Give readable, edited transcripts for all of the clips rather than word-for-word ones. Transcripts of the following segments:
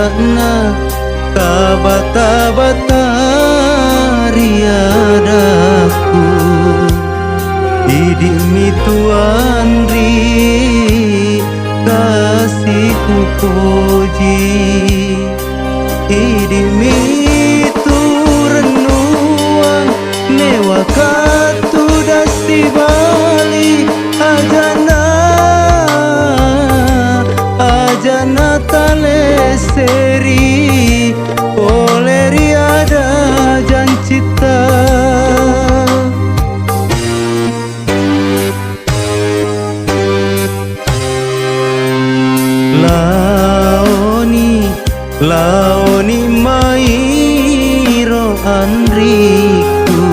na kabata-bata riadaku idimi tuanri kasihku puji idimi turenuang newakatu dasi bali ajana tale seri poleri ada jancita laoni mairo anriku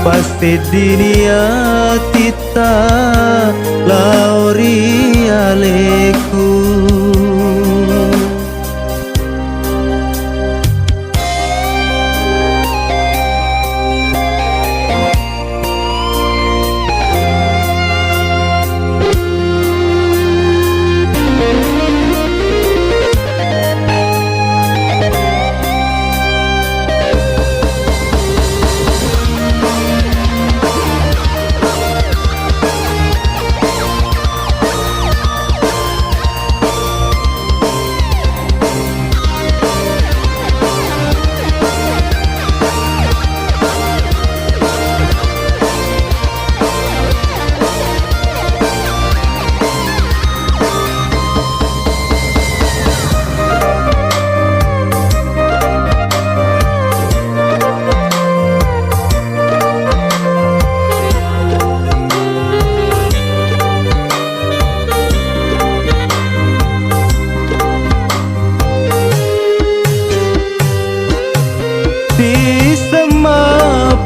pasti dunia tita lauri aleku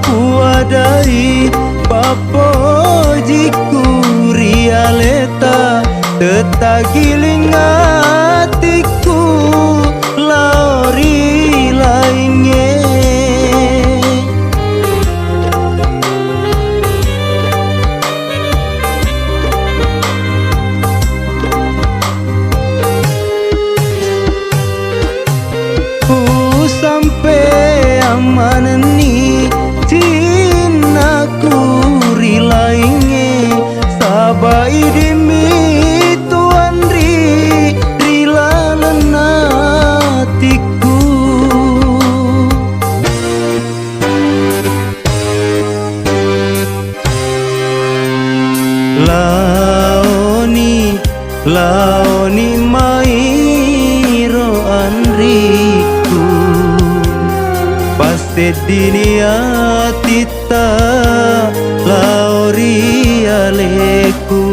puadai papojiku rialeta tetagiling hatiku lauri lainnya ku sampai aman ni Cinaku rilainge sabai demi tuan rila lenatiku laoni mairo anriku pasti dunia tita lauri aleku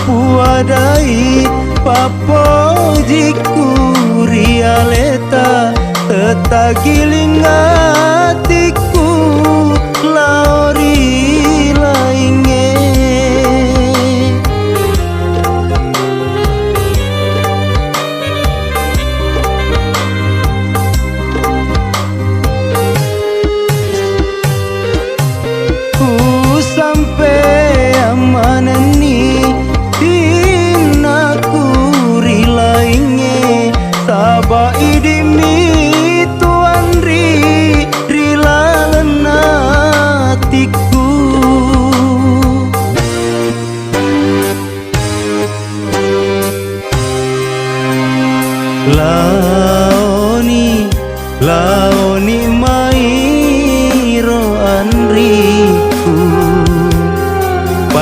puadai papojiku rialeta tetagiling hatiku lauri lainge ku sampai aman ni Cinaku rilainge sabai demi tuan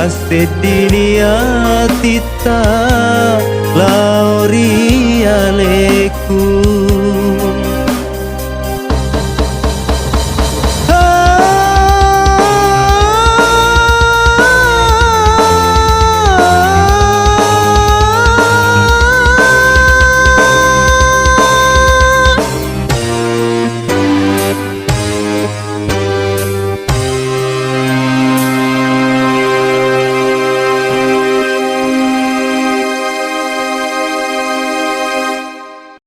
Sedini atita lauri aleku